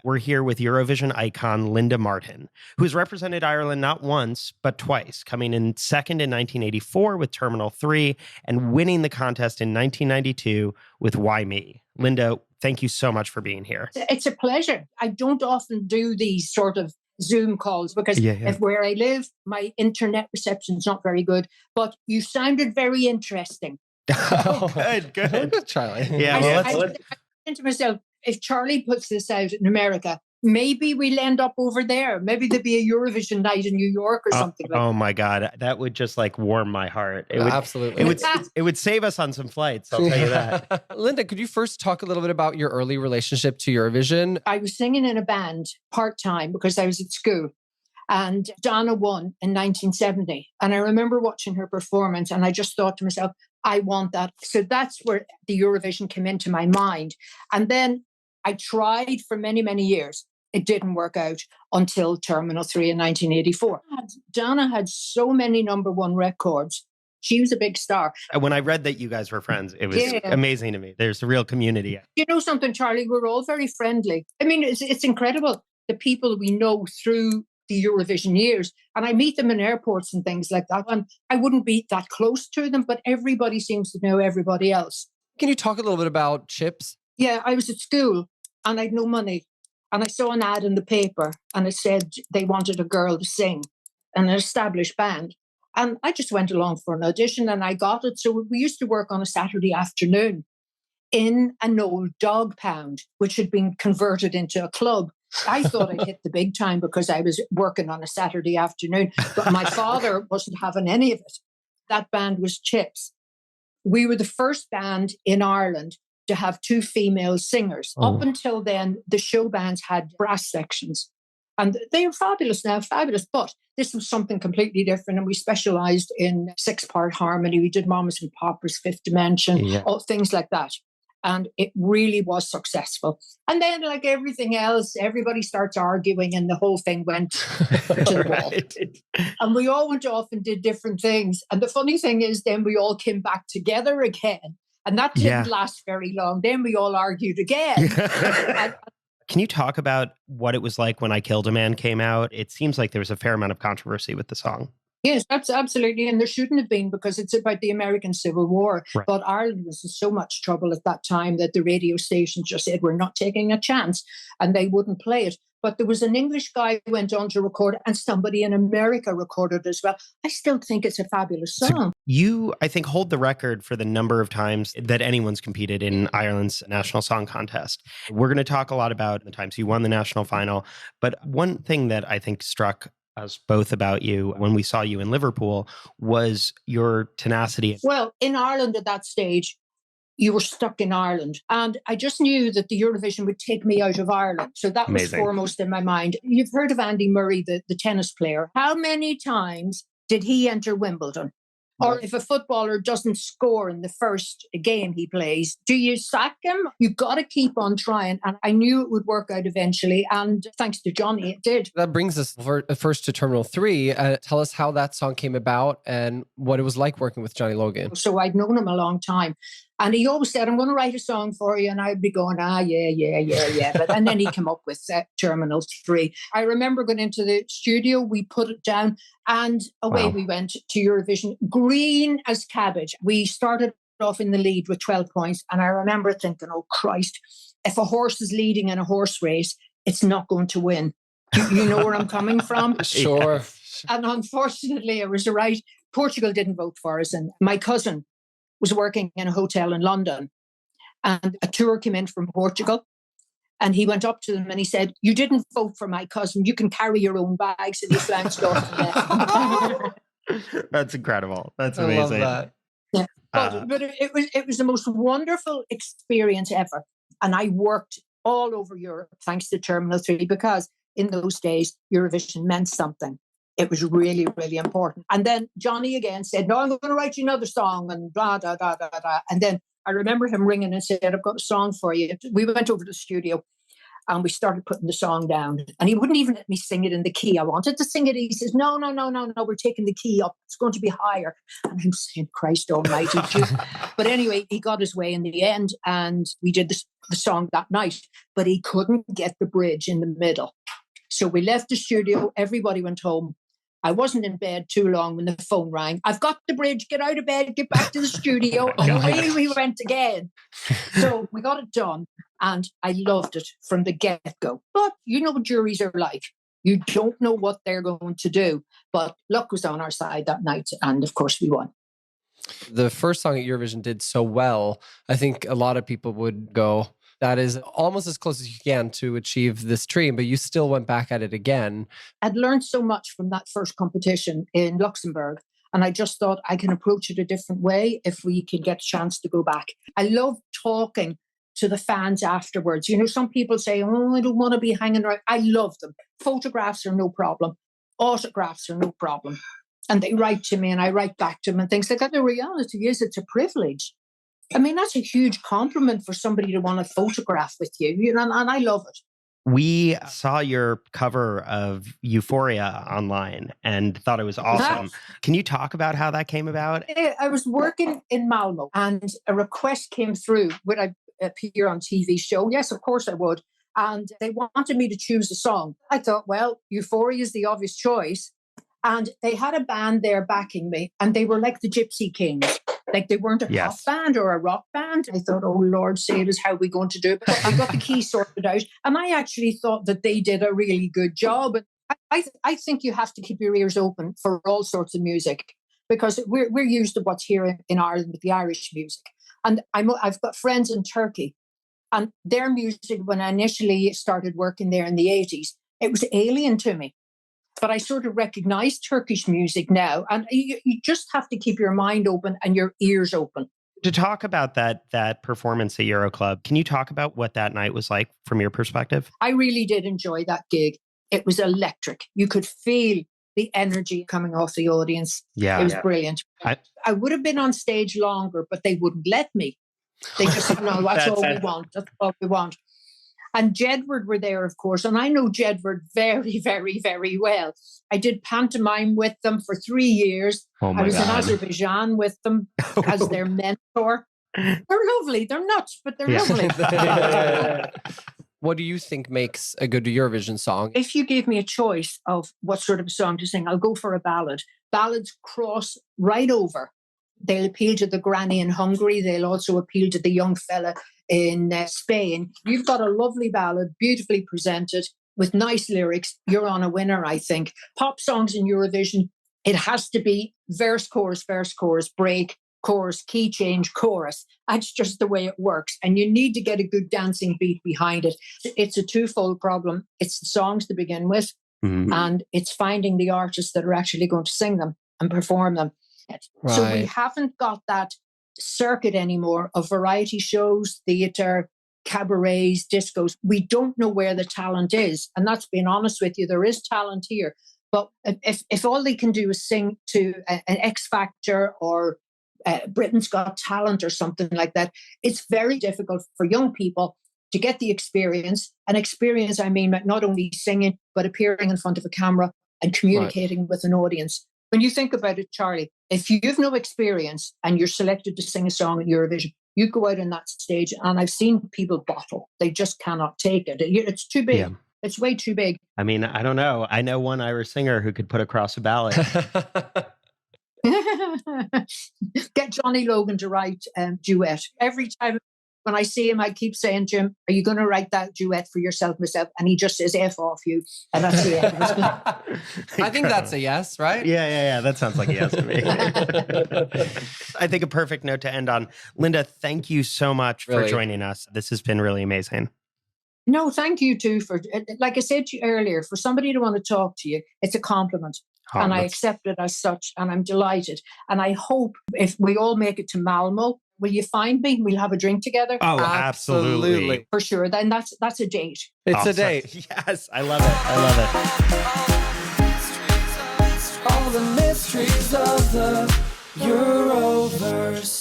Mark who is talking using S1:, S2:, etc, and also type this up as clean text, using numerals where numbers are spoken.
S1: We're here with Eurovision icon Linda Martin, who has represented Ireland not once, but twice, coming in second in 1984 with Terminal 3 and winning the contest in 1992 with Why Me? Linda, thank you so much for being here.
S2: It's a pleasure. I don't often do these sort of Zoom calls because if where I live, my internet reception is not very good, but you sounded very interesting.
S1: Oh, good.
S3: Charlie.
S1: Yeah,
S2: I think to myself, if Charlie puts this out in America, maybe we'll end up over there. Maybe there'll be a Eurovision night in New York or something like that.
S1: Oh my God. That would just warm my heart.
S3: Absolutely.
S1: It would save us on some flights, I'll tell you that.
S3: Linda, could you first talk a little bit about your early relationship to Eurovision?
S2: I was singing in a band part-time because I was at school. And Donna won in 1970. And I remember watching her performance and I just thought to myself, I want that. So that's where the Eurovision came into my mind. And then I tried for many, many years. It didn't work out until Terminal 3 in 1984. Donna had so many number one records. She was a big star.
S1: When I read that you guys were friends, it was amazing to me. There's a real community.
S2: You know something, Charlie? We're all very friendly. I mean, it's incredible. The people we know through the Eurovision years. And I meet them in airports and things like that. And I wouldn't be that close to them, but everybody seems to know everybody else.
S3: Can you talk a little bit about Chips?
S2: Yeah, I was at school and I had no money. And I saw an ad in the paper and it said they wanted a girl to sing in an established band. And I just went along for an audition and I got it. So we used to work on a Saturday afternoon in an old dog pound, which had been converted into a club. I thought I'd hit the big time because I was working on a Saturday afternoon, but my father wasn't having any of it. That band was Chips. We were the first band in Ireland to have two female singers. Up until then, the show bands had brass sections. And they are fabulous now, fabulous. But this was something completely different. And we specialized in 6-part harmony. We did Mamas and Papas, Fifth Dimension, all things like that. And it really was successful. And then, like everything else, everybody starts arguing and the whole thing went to the wall. And we all went off and did different things. And the funny thing is then we all came back together again. And that didn't last very long. Then we all argued again.
S1: Can you talk about what it was like when I Killed a Man came out? It seems like there was a fair amount of controversy with the song.
S2: Yes, absolutely. And there shouldn't have been because it's about the American Civil War. Right. But Ireland was in so much trouble at that time that the radio stations just said, we're not taking a chance. And they wouldn't play it. But there was an English guy who went on to record it and somebody in America recorded it as well. I still think it's a fabulous song.
S1: So you, I think, hold the record for the number of times that anyone's competed in Ireland's National Song Contest. We're going to talk a lot about the times you won the national final. But one thing that I think struck us both about you when we saw you in Liverpool was your tenacity.
S2: Well, in Ireland at that stage, you were stuck in Ireland. And I just knew that the Eurovision would take me out of Ireland. So that was foremost in my mind. You've heard of Andy Murray, the tennis player. How many times did he enter Wimbledon? Or if a footballer doesn't score in the first game he plays, do you sack him? You've got to keep on trying. And I knew it would work out eventually. And thanks to Johnny, it did.
S3: That brings us first to Terminal 3. Tell us how that song came about and what it was like working with Johnny Logan.
S2: So I'd known him a long time. And he always said, I'm going to write a song for you. And I'd be going, yeah. And then he came up with Terminal 3. I remember going into the studio, we put it down and away we went to Eurovision. Green as cabbage. We started off in the lead with 12 points. And I remember thinking, oh, Christ, if a horse is leading in a horse race, it's not going to win. You know where I'm coming from?
S3: Sure.
S2: And unfortunately, I was right. Portugal didn't vote for us. And my cousin was working in a hotel in London and a tour came in from Portugal and he went up to them and he said, you didn't vote for my cousin. You can carry your own bags. And he flounced off.
S1: That's incredible. That's amazing.
S3: I love that.
S2: Yeah. But it was the most wonderful experience ever. And I worked all over Europe thanks to Terminal 3 because in those days, Eurovision meant something. It was really, really important. And then Johnny again said, no, I'm going to write you another song and blah, blah, blah, blah, blah. And then I remember him ringing and said, I've got a song for you. We went over to the studio and we started putting the song down. And he wouldn't even let me sing it in the key I wanted to sing it. He says, no, we're taking the key up. It's going to be higher. And I'm saying, Christ almighty. But anyway, he got his way in the end and we did this the song that night, but he couldn't get the bridge in the middle. So we left the studio. Everybody went home. I wasn't in bed too long when the phone rang. I've got the bridge. Get out of bed. Get back to the studio. And away we went again. So we got it done. And I loved it from the get-go. But you know what juries are like. You don't know what they're going to do. But luck was on our side that night. And of course, we won.
S3: The first song at Eurovision did so well, I think a lot of people would go, that is almost as close as you can to achieve this dream, but you still went back at it again.
S2: I'd learned so much from that first competition in Luxembourg. And I just thought I can approach it a different way if we can get a chance to go back. I love talking to the fans afterwards. You know, some people say, oh, I don't want to be hanging around. I love them. Photographs are no problem. Autographs are no problem. And they write to me and I write back to them and things like that. The reality is it's a privilege. I mean, that's a huge compliment for somebody to want to photograph with you, you know, and I love it.
S1: We saw your cover of Euphoria online and thought it was awesome. Can you talk about how that came about?
S2: I was working in Malmo and a request came through. Would I appear on TV show? Yes, of course I would. And they wanted me to choose a song. I thought, well, Euphoria is the obvious choice. And they had a band there backing me, and they were like the Gypsy Kings. Like they weren't a pop band or a rock band. I thought, oh, Lord, save us, how are we going to do it? But I got the key sorted out. And I actually thought that they did a really good job. And I think you have to keep your ears open for all sorts of music, because we're used to what's here in Ireland with the Irish music. And I've got friends in Turkey, and their music, when I initially started working there in the 80s, it was alien to me. But I sort of recognize Turkish music now. And you just have to keep your mind open and your ears open.
S1: To talk about that performance at Euro Club, can you talk about what that night was like from your perspective?
S2: I really did enjoy that gig. It was electric. You could feel the energy coming off the audience.
S1: Yeah.
S2: It was brilliant. I would have been on stage longer, but they wouldn't let me. They just said, no, that's all we want. That's all we want. And Jedward were there, of course. And I know Jedward very, very, very well. I did pantomime with them for 3 years.
S1: Oh my
S2: I was
S1: God.
S2: in Azerbaijan with them as their mentor. They're lovely. They're nuts, but they're lovely.
S3: What do you think makes a good Eurovision song?
S2: If you gave me a choice of what sort of a song to sing, I'll go for a ballad. Ballads cross right over. They'll appeal to the granny in Hungary. They'll also appeal to the young fella in Spain. You've got a lovely ballad, beautifully presented, with nice lyrics. You're on a winner, I think. Pop songs in Eurovision, it has to be verse, chorus, break, chorus, key change, chorus. That's just the way it works. And you need to get a good dancing beat behind it. It's a twofold problem. It's the songs to begin with, and it's finding the artists that are actually going to sing them and perform them. Right. So we haven't got that circuit anymore of variety shows, theatre, cabarets, discos. We don't know where the talent is. And that's being honest with you. There is talent here. But if all they can do is sing to an X Factor or Britain's Got Talent or something like that, it's very difficult for young people to get the experience. And experience, I mean, not only singing, but appearing in front of a camera and communicating with an audience. When you think about it, Charlie, if you've no experience and you're selected to sing a song at Eurovision, you go out on that stage, and I've seen people bottle. They just cannot take it. It's too big. Yeah. It's way too big.
S1: I mean, I don't know. I know one Irish singer who could put across a ballad.
S2: Get Johnny Logan to write duet. Every time when I see him, I keep saying, Jim, are you going to write that duet for yourself, myself? And he just says, F off you. And that's the end.
S3: I think that's a yes, right?
S1: Yeah. That sounds like a yes to me. I think a perfect note to end on. Linda, thank you so much for joining us. This has been really amazing.
S2: No, thank you too. For, like I said to you earlier, for somebody to want to talk to you, it's a compliment. And I accept it as such, and I'm delighted. And I hope if we all make it to Malmo, will you find me? We'll have a drink together.
S1: Oh, absolutely.
S2: For sure. Then that's a date.
S3: It's a date.
S1: Yes, I love it.
S4: All the mysteries of the Euroverse.